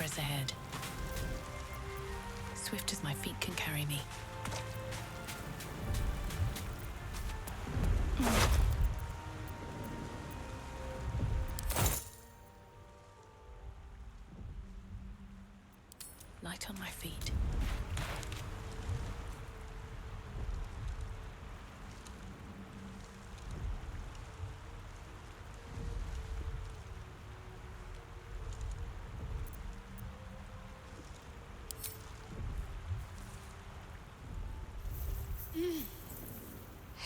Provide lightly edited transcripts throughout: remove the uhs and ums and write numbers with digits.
progress ahead. Swift as my feet can carry me. Light on my feet.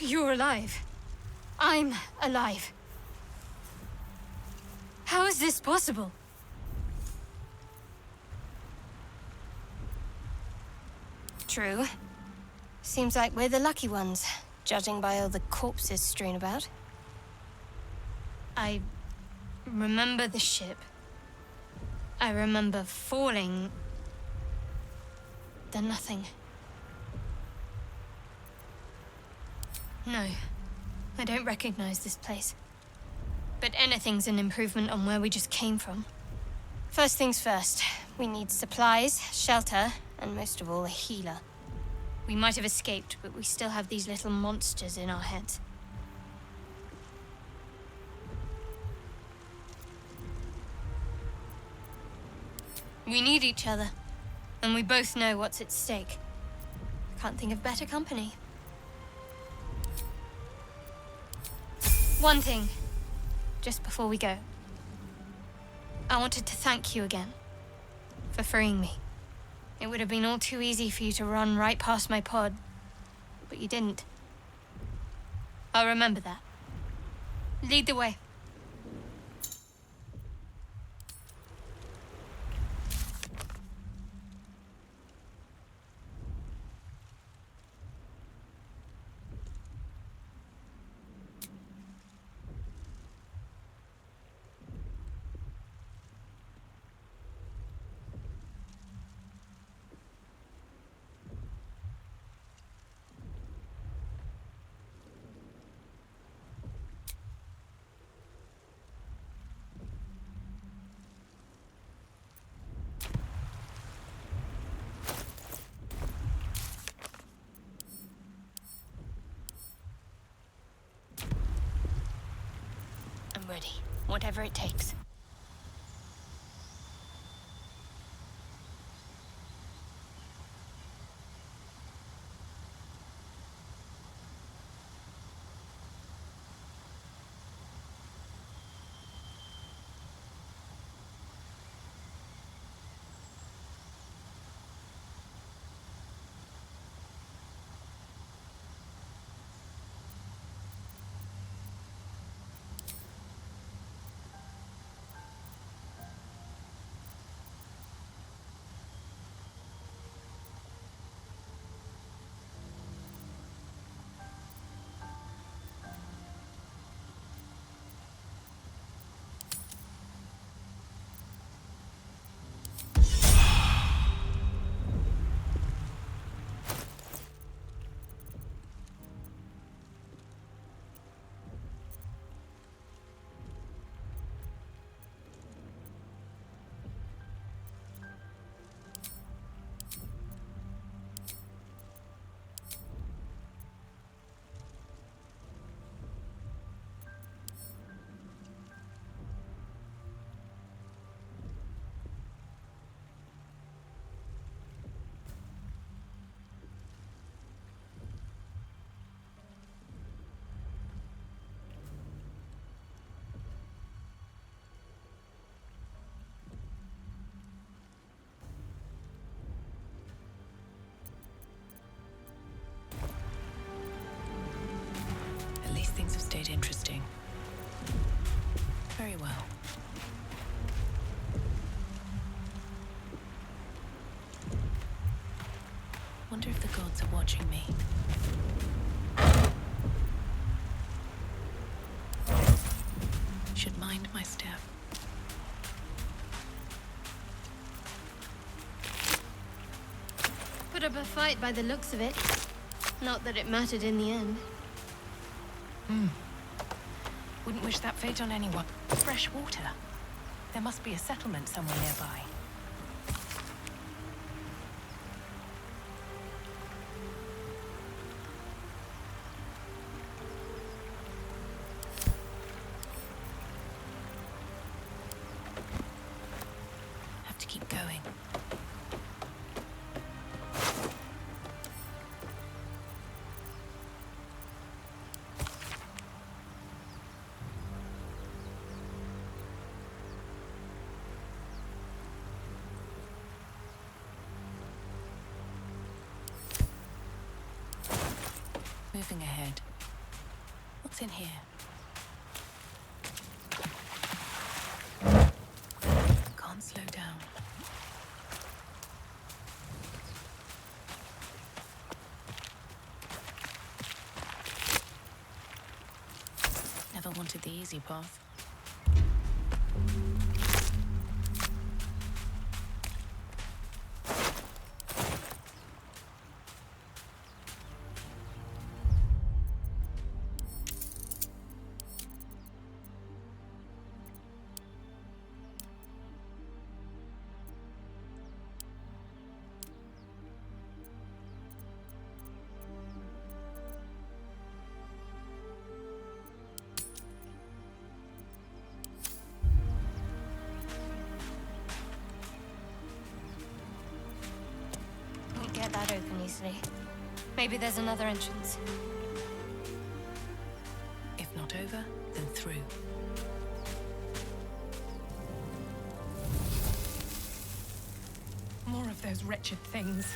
You're alive. I'm alive. How is this possible? True. Seems like we're the lucky ones, judging by all the corpses strewn about. I remember the ship. I remember falling. Then nothing. No, I don't recognize this place. But anything's an improvement on where we just came from. First things first, we need supplies, shelter, and most of all, a healer. We might have escaped, but we still have these little monsters in our heads. We need each other, and we both know what's at stake. Can't think of better company. One thing, just before we go. I wanted to thank you again for freeing me. It would have been all too easy for you to run right past my pod, but you didn't. I'll remember that. Lead the way. Ready, whatever it takes. Things have stayed interesting. Very well. Wonder if the gods are watching me. Should mind my step. Put up a fight by the looks of it. Not that it mattered in the end. Wouldn't wish that fate on anyone. Fresh water. There must be a settlement somewhere nearby. to keep going. Moving ahead. What's in here? Can't slow down. Never wanted the easy path. Get that open easily. Maybe there's another entrance. If not over, then through. More of those wretched things.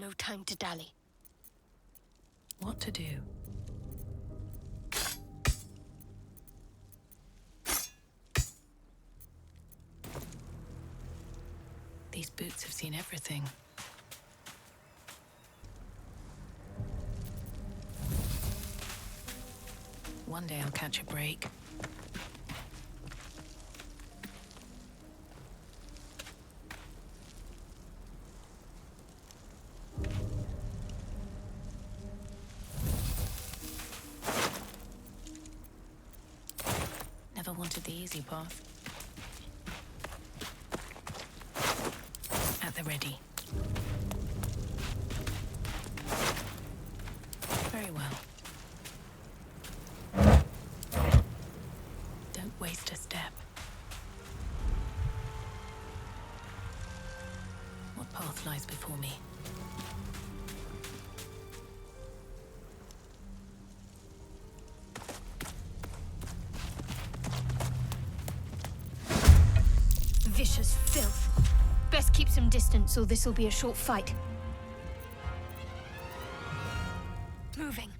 No time to dally. What to do? These boots have seen everything. One day I'll catch a break. Never wanted the easy path. At the ready. Very well. Don't waste a step. What path lies before me? Vicious filth. Best keep some distance, or this'll be a short fight. Moving.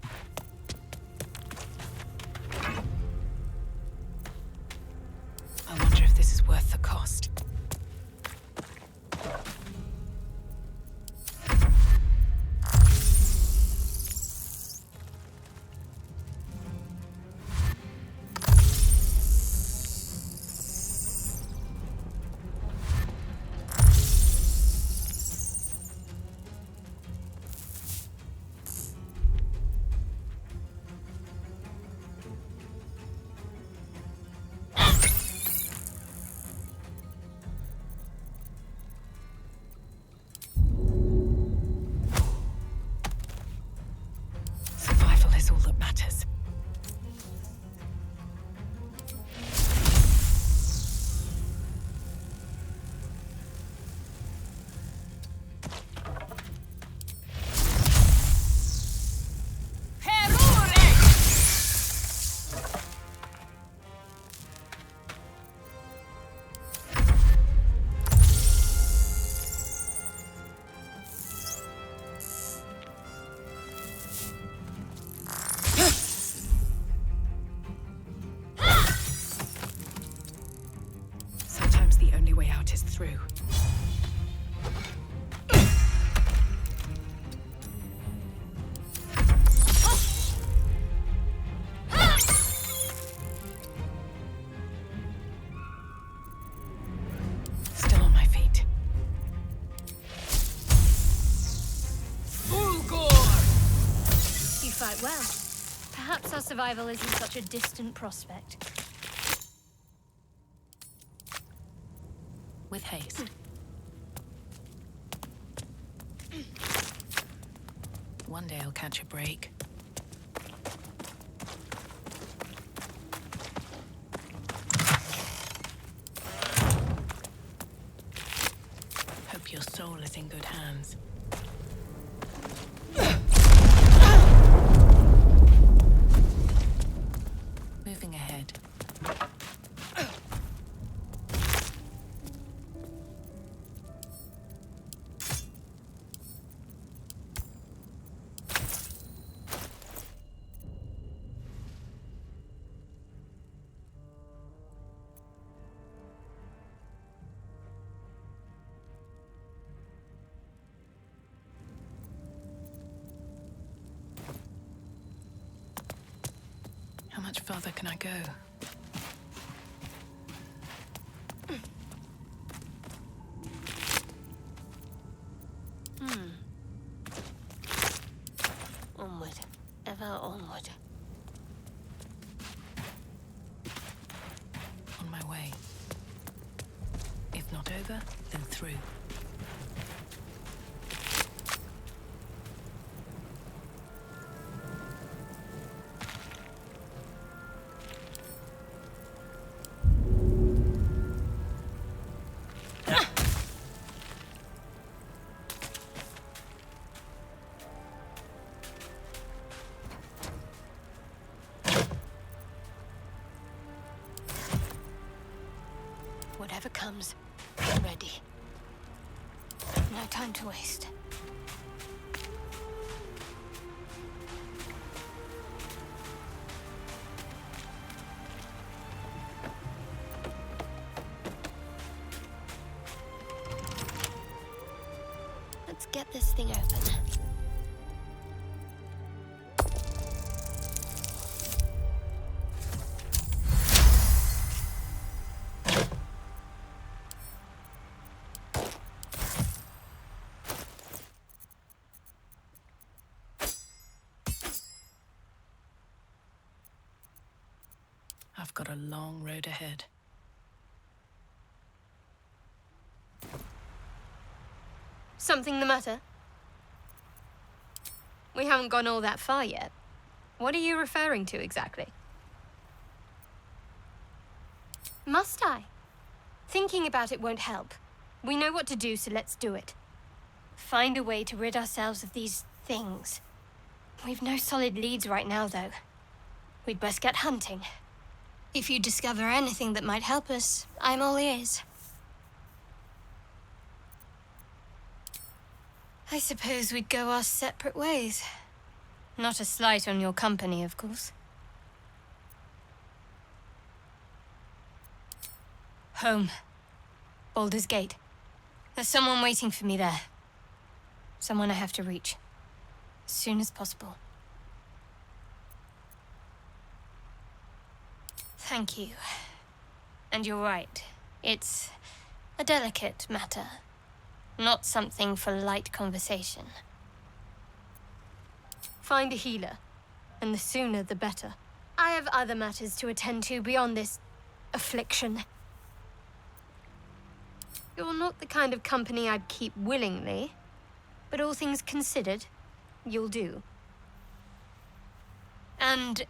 I wonder if this is worth the cost. Survival is all that matters. Sometimes the only way out is through. survival isn't such a distant prospect. With haste. One day I'll catch a break. Hope your soul is in good hands. Moving ahead. How much further can I go? Onward. Ever onward. On my way. If not over, then through. Whatever comes, I'm ready. No time to waste. Let's get this thing open. I've got a long road ahead. Something the matter? We haven't gone all that far yet. What are you referring to exactly? Must I? Thinking about it won't help. We know what to do, so let's do it. Find a way to rid ourselves of these things. We've no solid leads right now, though. We'd best get hunting. If you discover anything that might help us, I'm all ears. I suppose we'd go our separate ways. Not a slight on your company, of course. Home. Baldur's Gate. There's someone waiting for me there. Someone I have to reach. As soon as possible. Thank you. And you're right. It's a delicate matter. Not something for light conversation. Find a healer, and the sooner the better. I have other matters to attend to beyond this affliction. You're not the kind of company I'd keep willingly, but all things considered, you'll do. And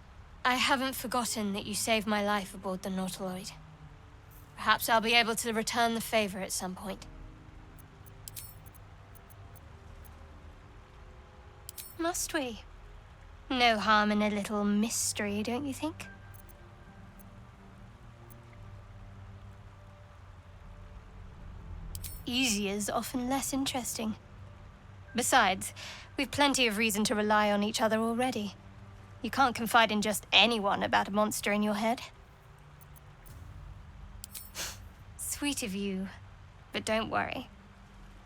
I haven't forgotten that you saved my life aboard the Nautiloid. Perhaps I'll be able to return the favor at some point. Must we? No harm in a little mystery, don't you think? Easier's often less interesting. Besides, we've plenty of reason to rely on each other already. You can't confide in just anyone about a monster in your head. Sweet of you, but don't worry.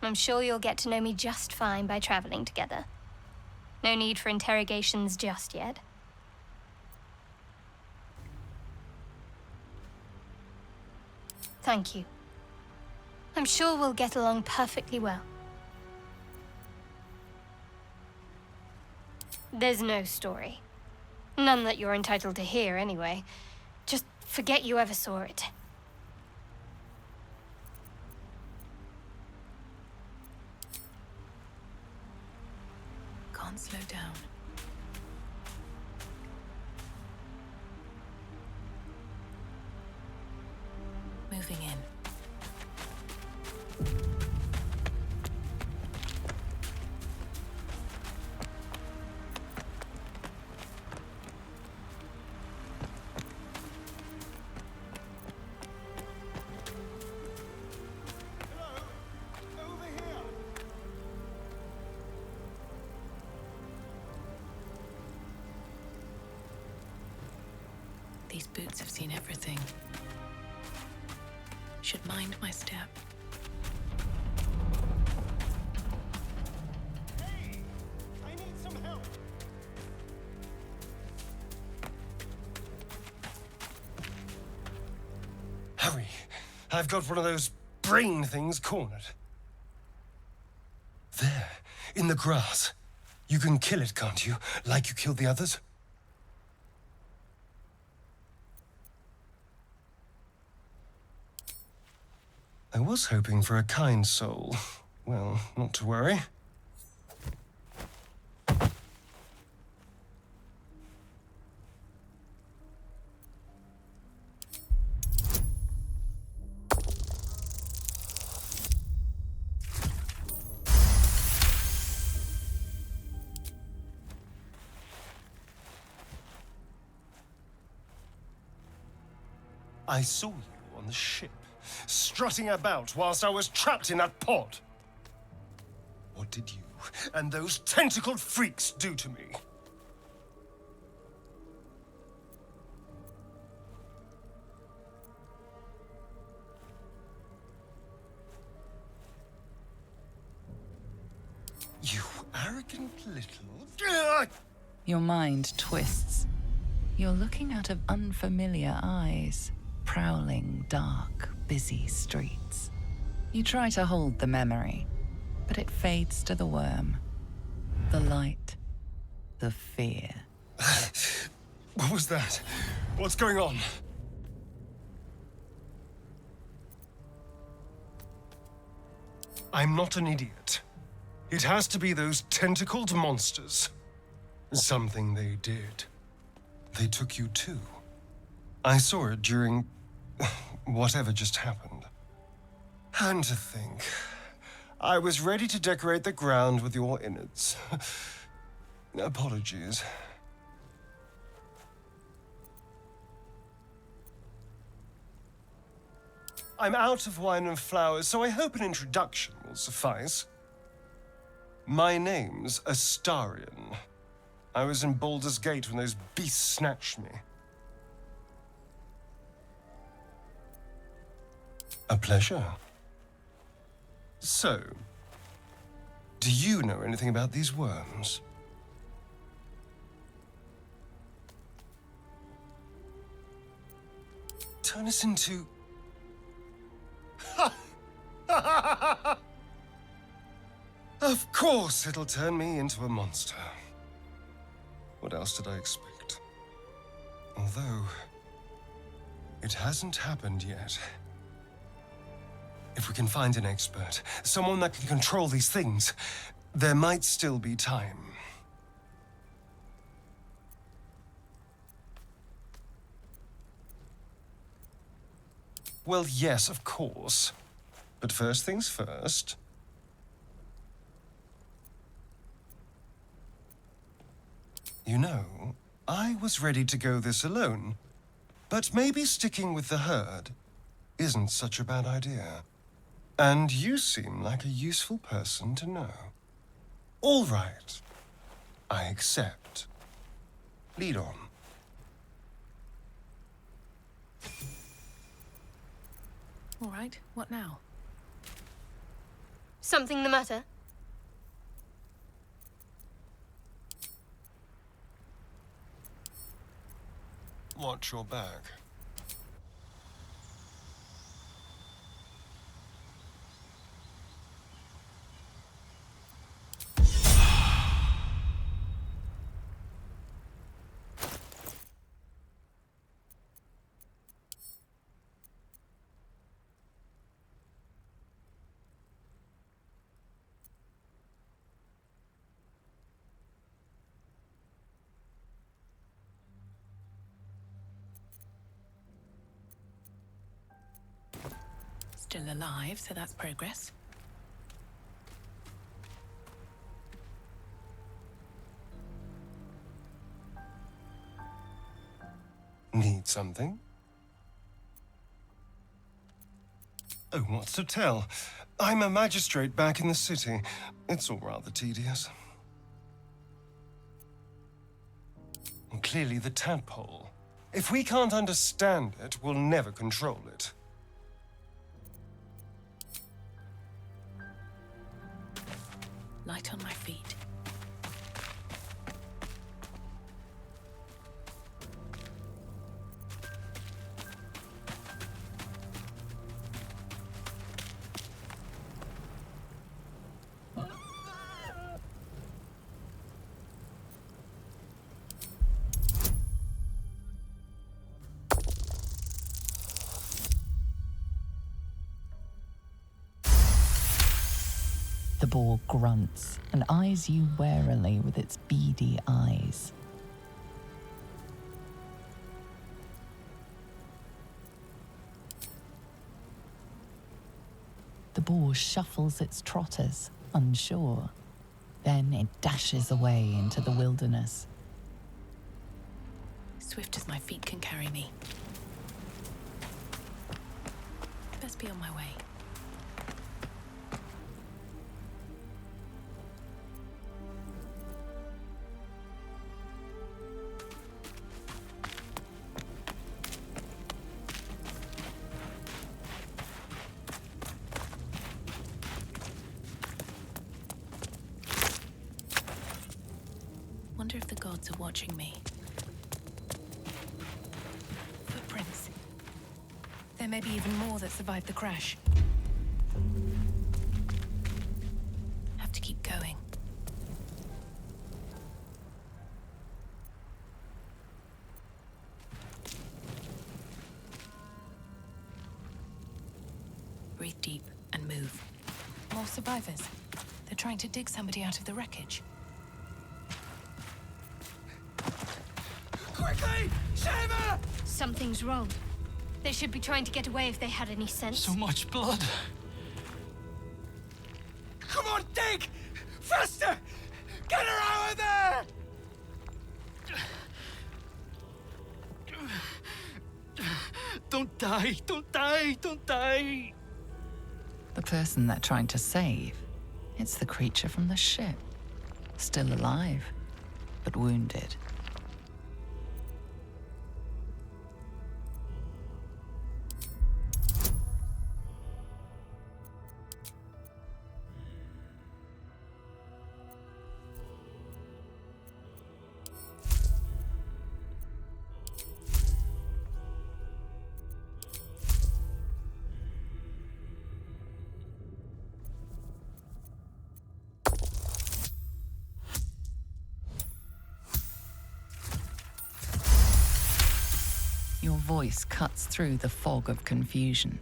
I'm sure you'll get to know me just fine by traveling together. No need for interrogations just yet. Thank you. I'm sure we'll get along perfectly well. There's no story. None that you're entitled to hear, anyway. Just forget you ever saw it. Can't slow down. Moving in. These boots have seen everything. Should mind my step. Hey! I need some help! Hurry! I've got one of those brain things cornered. There, in the grass. You can kill it, can't you? Like you killed the others? I was hoping for a kind soul. Well, not to worry. I saw you on the ship, strutting about whilst I was trapped in that pod. What did you and those tentacled freaks do to me? You arrogant little... Your mind twists. You're looking out of unfamiliar eyes, prowling dark, busy streets. You try to hold the memory, but it fades to the worm. The light, the fear. What was that? What's going on? I'm not an idiot. It has to be those tentacled monsters. Something they did. They took you too. I saw it during whatever just happened. And to think, I was ready to decorate the ground with your innards. Apologies. I'm out of wine and flowers, so I hope an introduction will suffice. My name's Astarion. I was in Baldur's Gate when those beasts snatched me. A pleasure. So, do you know anything about these worms? Turn us into... Of course it'll turn me into a monster. What else did I expect? Although, it hasn't happened yet. If we can find an expert, someone that can control these things, there might still be time. Well, yes, of course. But first things first. You know, I was ready to go this alone, but maybe sticking with the herd isn't such a bad idea. And you seem like a useful person to know. All right, I accept. Lead on. All right, what now? Something the matter? Watch your back. Still alive, so that's progress. Need something? Oh, what's to tell? I'm a magistrate back in the city. It's all rather tedious. And clearly the tadpole. If we can't understand it, we'll never control it. Light on my feet. The boar grunts and eyes you warily with its beady eyes. The boar shuffles its trotters, unsure. Then it dashes away into the wilderness. Swift as my feet can carry me. Best be on my way. Wonder if the gods are watching me. Footprints. There may be even more that survived the crash. Have to keep going. Breathe deep and move. More survivors. They're trying to dig somebody out of the wreckage. Quickly! Shiver! Something's wrong. They should be trying to get away if they had any sense. So much blood. Come on, dig! Faster! Get her out of there! Don't die! Don't die! Don't die! The person they're trying to save, it's the creature from the ship. Still alive, but wounded. Your voice cuts through the fog of confusion.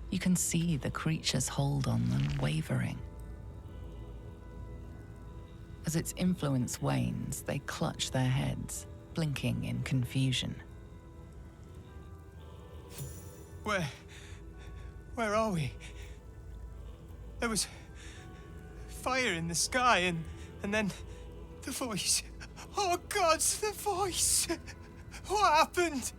You can see the creature's hold on them wavering. As its influence wanes, they clutch their heads, blinking in confusion. Where are we? There was fire in the sky and then the voice. Oh God, the voice! What happened?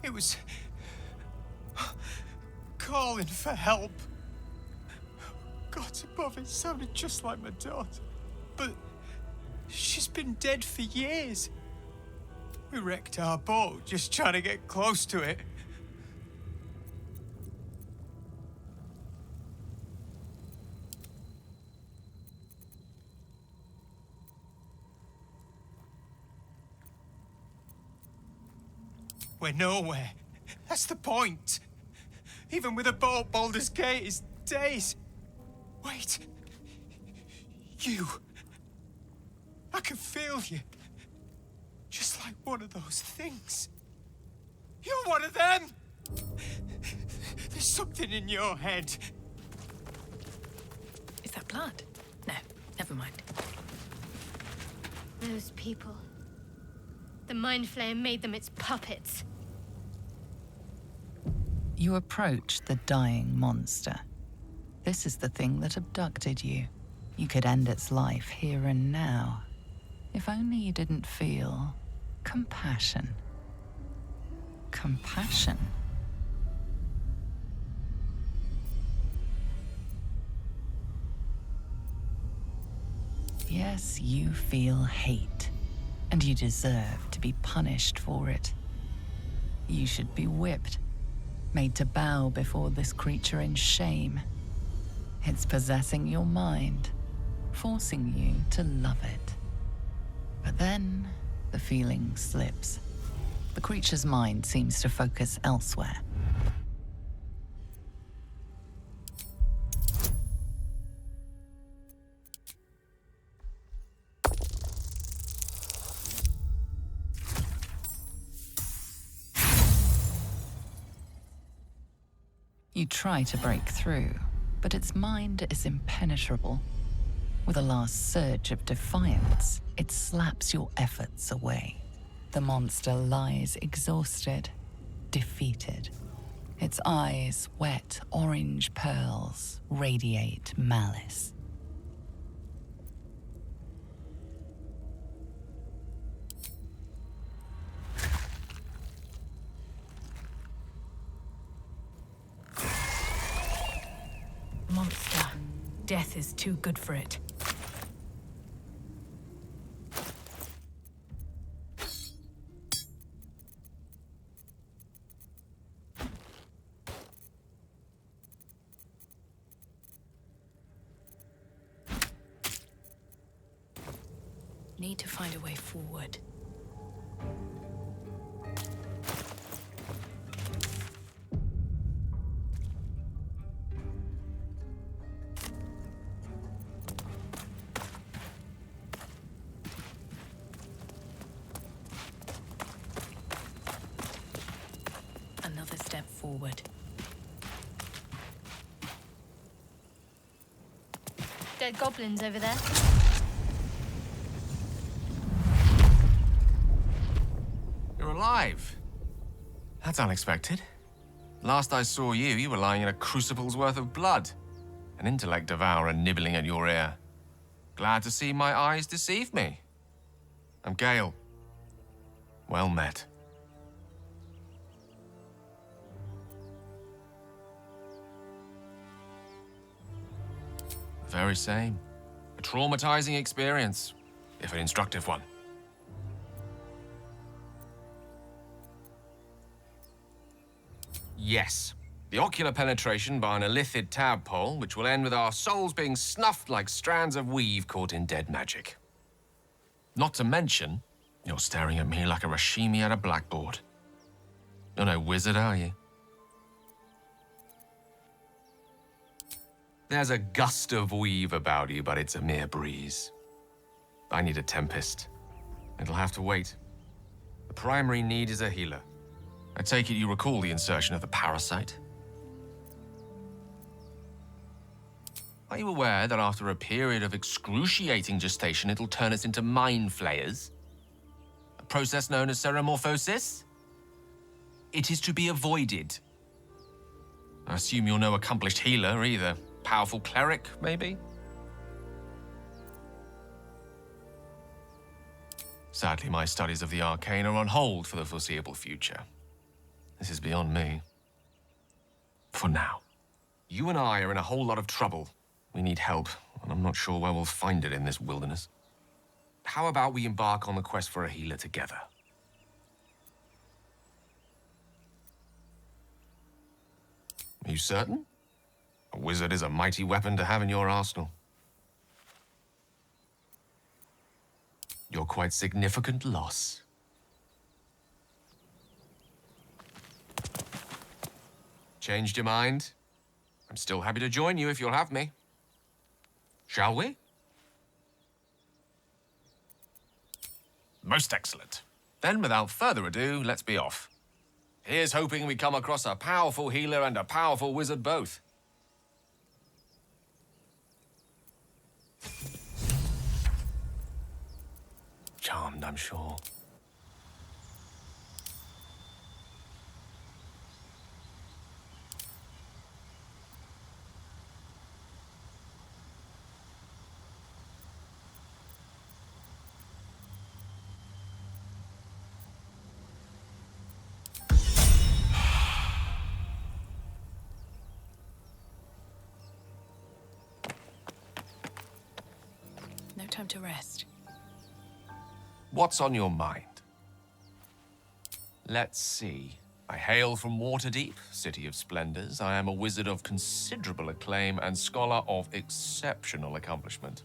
It was calling for help. God above, it sounded just like my daughter. But she's been dead for years. We wrecked our boat just trying to get close to it. We're nowhere. That's the point. Even with a boat, Baldur's Gate is days. Wait. You. I can feel you. Just like one of those things. You're one of them! There's something in your head. Is that blood? No, never mind. Those people. The Mind Flayer made them its puppets. You approach the dying monster. This is the thing that abducted you. You could end its life here and now. If only you didn't feel compassion. Compassion? Yes, you feel hate, and you deserve to be punished for it. You should be whipped, made to bow before this creature in shame. It's possessing your mind, forcing you to love it. But then, the feeling slips. The creature's mind seems to focus elsewhere. You try to break through, but its mind is impenetrable. With a last surge of defiance, it slaps your efforts away. The monster lies exhausted, defeated. Its eyes, wet orange pearls, radiate malice. Monster. Death is too good for it. Need to find a way forward. Another step forward. Dead goblins over there. You're alive. That's unexpected. Last I saw you, you were lying in a crucible's worth of blood. An intellect devourer nibbling at your ear. Glad to see my eyes deceive me. I'm Gale. Well met. The very same. A traumatizing experience, if an instructive one. Yes. The ocular penetration by an illithid tadpole, which will end with our souls being snuffed like strands of weave caught in dead magic. Not to mention, you're staring at me like a Rashimi at a blackboard. You're no wizard, are you? There's a gust of weave about you, but it's a mere breeze. I need a tempest. It'll have to wait. The primary need is a healer. I take it you recall the insertion of the parasite? Are you aware that after a period of excruciating gestation, it'll turn us into mind flayers? A process known as ceremorphosis? It is to be avoided. I assume you're no accomplished healer either. Powerful cleric, maybe? Sadly, my studies of the arcane are on hold for the foreseeable future. This is beyond me. For now. You and I are in a whole lot of trouble. We need help, and I'm not sure where we'll find it in this wilderness. How about we embark on the quest for a healer together? Are you certain? A wizard is a mighty weapon to have in your arsenal. You're quite significant loss. Changed your mind? I'm still happy to join you if you'll have me. Shall we? Most excellent. Then, without further ado, let's be off. Here's hoping we come across a powerful healer and a powerful wizard both. Charmed, I'm sure. Time to rest. What's on your mind? Let's see. I hail from Waterdeep, City of Splendors. I am a wizard of considerable acclaim and scholar of exceptional accomplishment.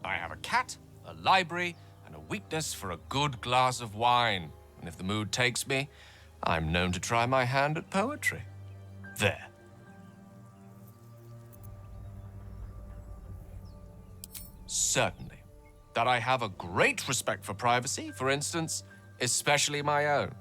I have a cat, a library, and a weakness for a good glass of wine. And if the mood takes me, I'm known to try my hand at poetry. There. Certainly. That I have a great respect for privacy, for instance, especially my own.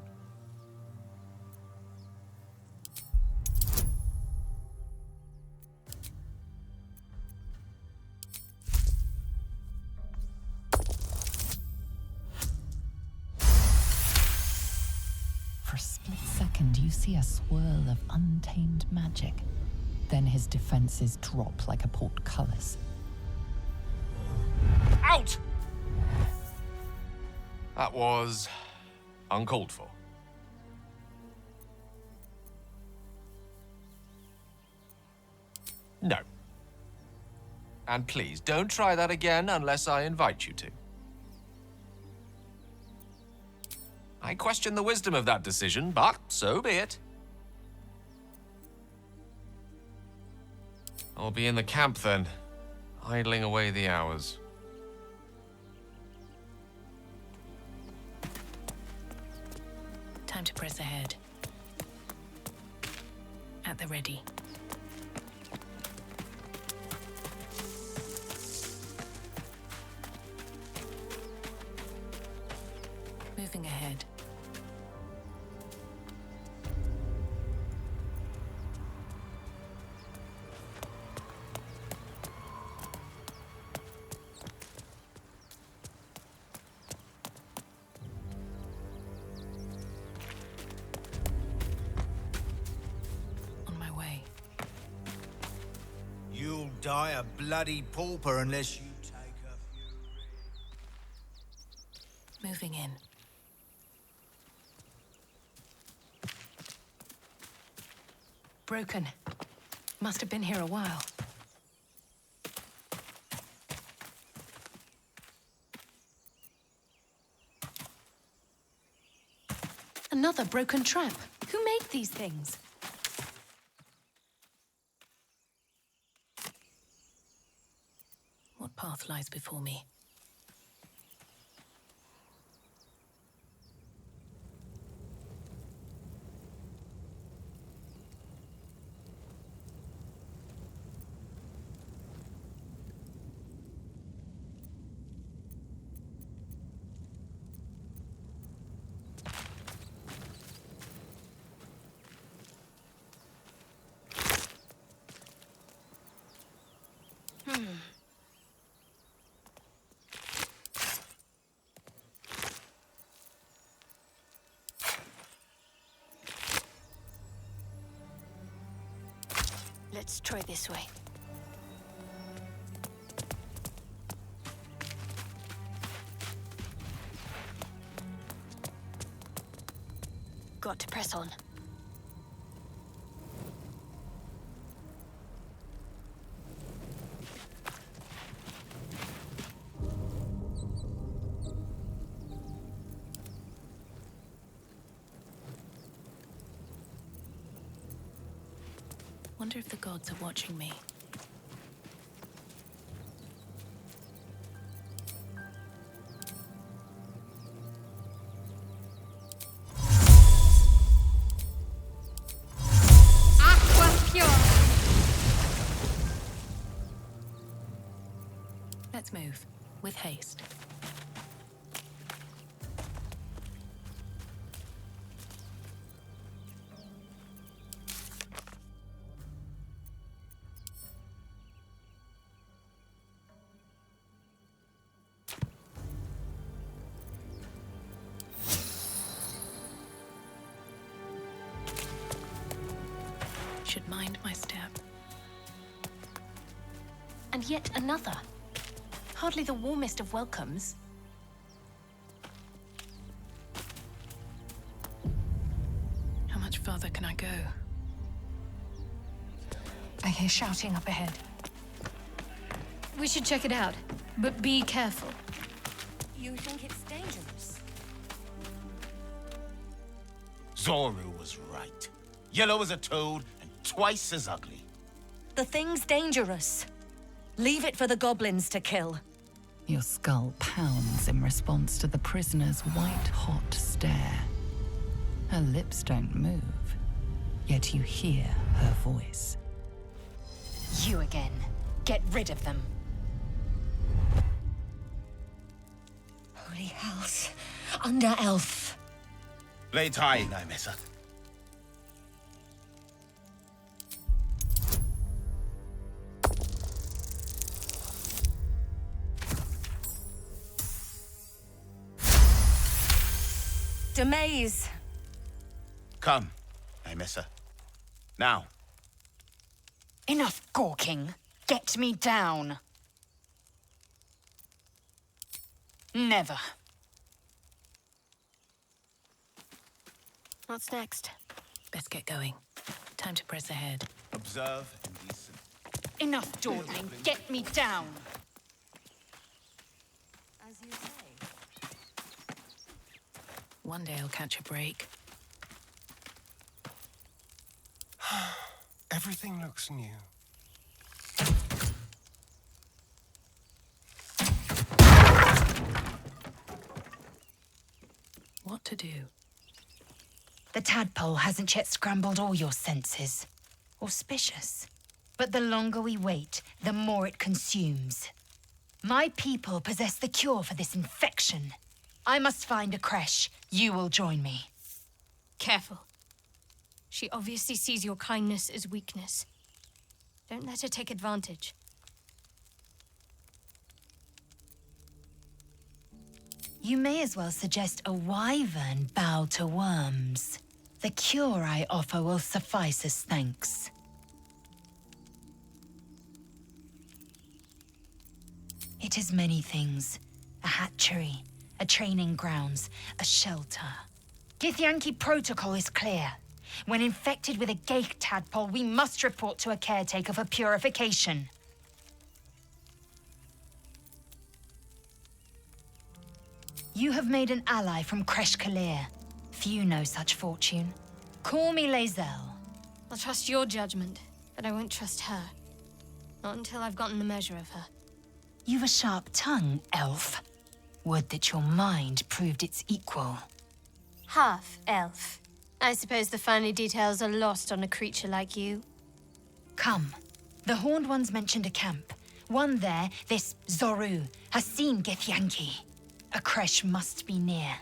For a split second, you see a swirl of untamed magic. Then his defenses drop like a portcullis. Out! That was uncalled for. No. And please, don't try that again unless I invite you to. I question the wisdom of that decision, but so be it. I'll be in the camp then, idling away the hours. Time to press ahead. At the ready. Moving ahead. On my way. You'll die a bloody pauper unless you take a few. Moving in. Broken. Must have been here a while. Another broken trap. Who made these things? What path lies before me? Let's try this way. Got to press on. Wonder if the gods are watching me. Let's move, with haste. Should mind my step. And yet another. Hardly the warmest of welcomes. How much farther can I go? I hear shouting up ahead. We should check it out, but be careful. You think it's dangerous? Zoru was right. Yellow as a toad and twice as ugly. The thing's dangerous. Leave it for the goblins to kill. Your skull pounds in response to the prisoner's white-hot stare. Her lips don't move, yet you hear her voice. You again. Get rid of them. Holy hells. Under elf. Lay tight, Nymessa. Demaze. Come, Nymessa. Now. Enough gawking. Get me down. Never. What's next? Best get going. Time to press ahead. Observe and listen. Enough dawdling. Get me down. As you say. One day I'll catch a break. Everything looks new. What to do? The tadpole hasn't yet scrambled all your senses. Auspicious. But the longer we wait, the more it consumes. My people possess the cure for this infection. I must find a creche. You will join me. Careful. She obviously sees your kindness as weakness. Don't let her take advantage. You may as well suggest a wyvern bow to worms. The cure I offer will suffice as thanks. It is many things. A hatchery, a training grounds, a shelter. Githyanki protocol is clear. When infected with a geich tadpole, we must report to a caretaker for purification. You have made an ally from Kresh Kalir. Few know such fortune. Call me Lae'zel. I'll trust your judgment, but I won't trust her. Not until I've gotten the measure of her. You've a sharp tongue, elf. Would that your mind proved its equal. Half-elf. I suppose the finer details are lost on a creature like you. Come. The Horned Ones mentioned a camp. One there, this Zoru, has seen Githyanki. A creche must be near.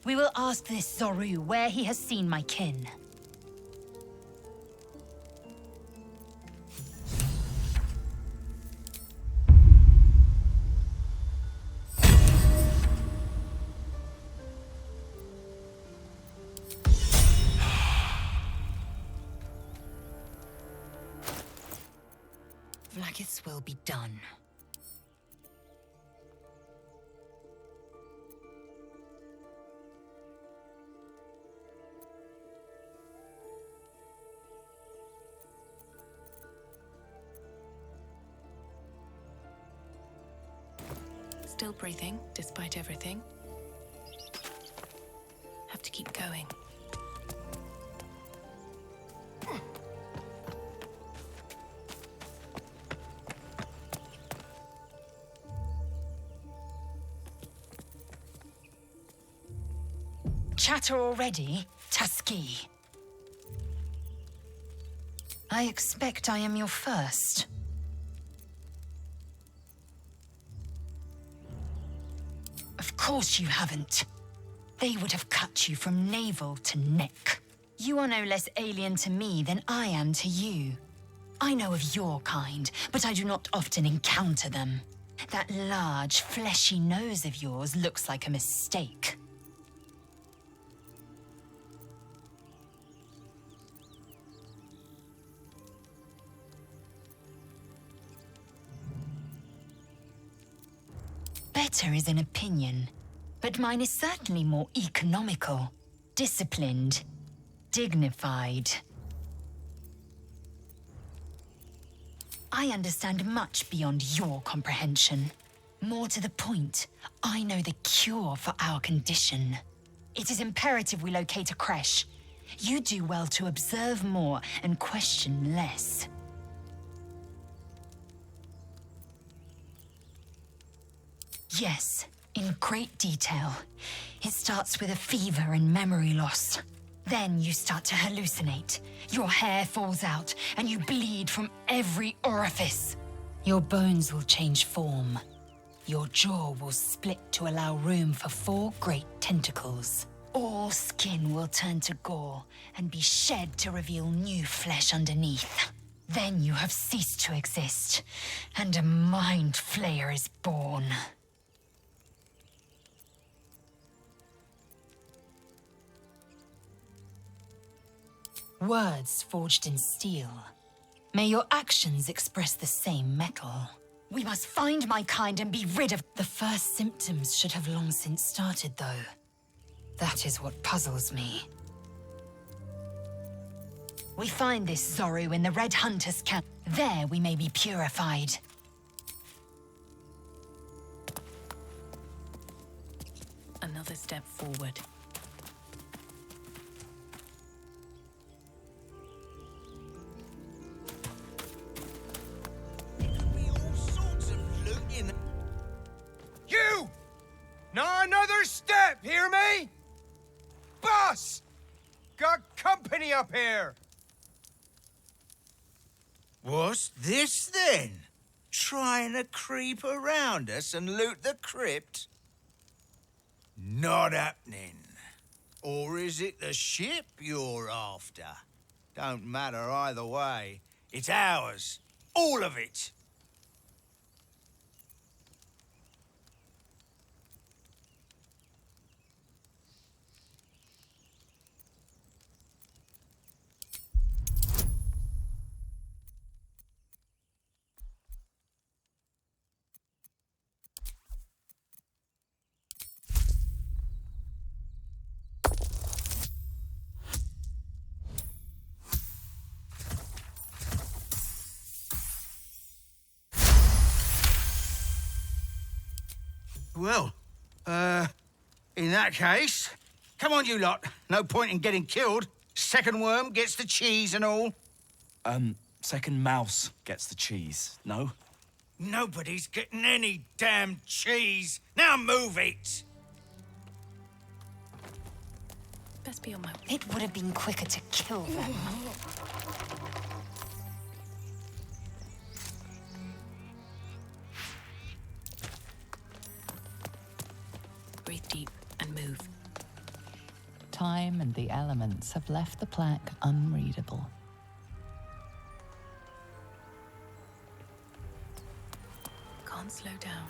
We will ask this Zoru where he has seen my kin. Vlaakith's will be done. Still breathing, despite everything. Have to keep going. Chatter already, Tusky? I expect I am your first. Of course you haven't. They would have cut you from navel to neck. You are no less alien to me than I am to you. I know of your kind, but I do not often encounter them. That large, fleshy nose of yours looks like a mistake. Better is an opinion, but mine is certainly more economical, disciplined, dignified. I understand much beyond your comprehension. More to the point, I know the cure for our condition. It is imperative we locate a creche. You do well to observe more and question less. Yes, in great detail. It starts with a fever and memory loss. Then you start to hallucinate. Your hair falls out, and you bleed from every orifice. Your bones will change form. Your jaw will split to allow room for 4 great tentacles. All skin will turn to gore and be shed to reveal new flesh underneath. Then you have ceased to exist, and a mind flayer is born. Words forged in steel. May your actions express the same metal. We must find my kind and be rid of... The first symptoms should have long since started, though. That is what puzzles me. We find this Zorru in the Red Hunter's camp. There we may be purified. Another step forward. You! Not another step, hear me? Boss! Got company up here! What's this then? Trying to creep around us and loot the crypt? Not happening. Or is it the ship you're after? Don't matter either way. It's ours. All of it. Well, in that case, come on, you lot. No point in getting killed. Second worm gets the cheese and all. Second mouse gets the cheese, no? Nobody's getting any damn cheese. Now move it. Best be on my way. It would have been quicker to kill them. Breathe deep and move. Time and the elements have left the plaque unreadable. Can't slow down.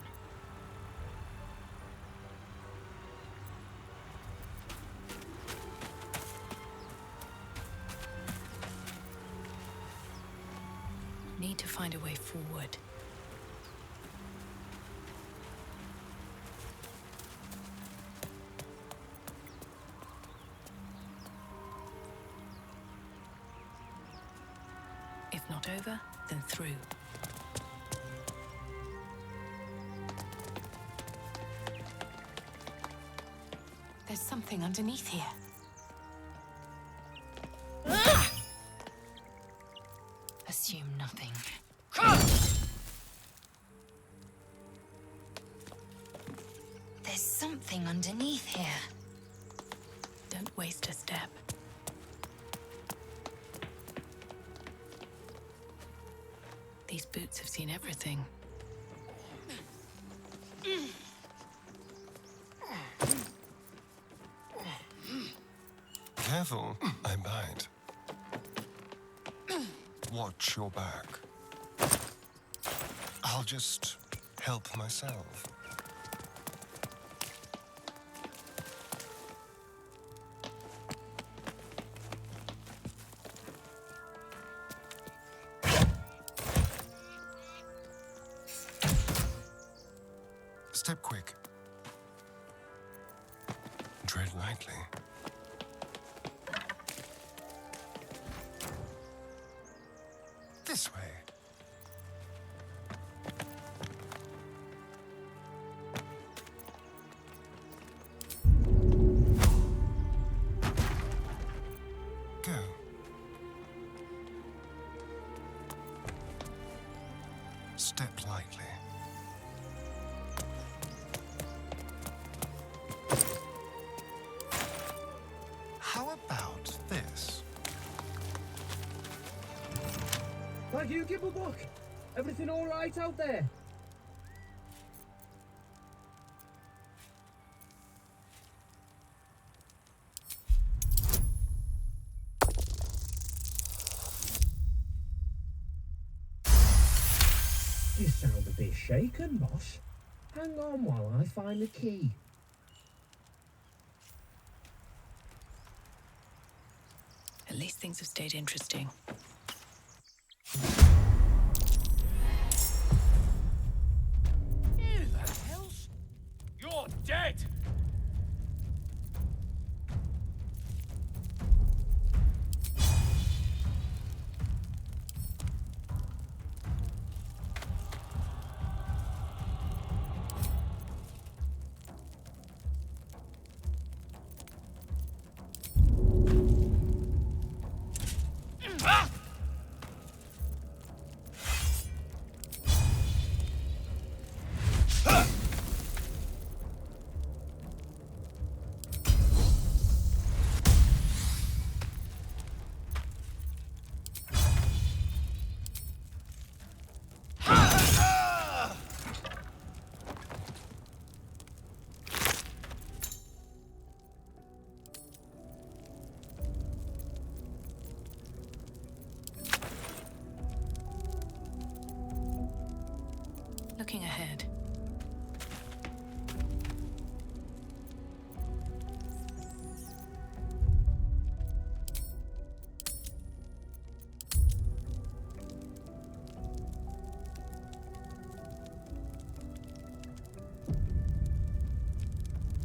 Need to find a way forward. If not over, then through. There's something underneath here. Assume nothing. There's something underneath here. Don't waste a step. These boots have seen everything. Careful, I bite. Watch your back. I'll just help myself. Step quick. Tread lightly. This way. Like you give a look. Everything all right out there? You sound a bit shaken, boss. Hang on while I find the key. At least things have stayed interesting. Who the hell's... You're dead! Looking ahead,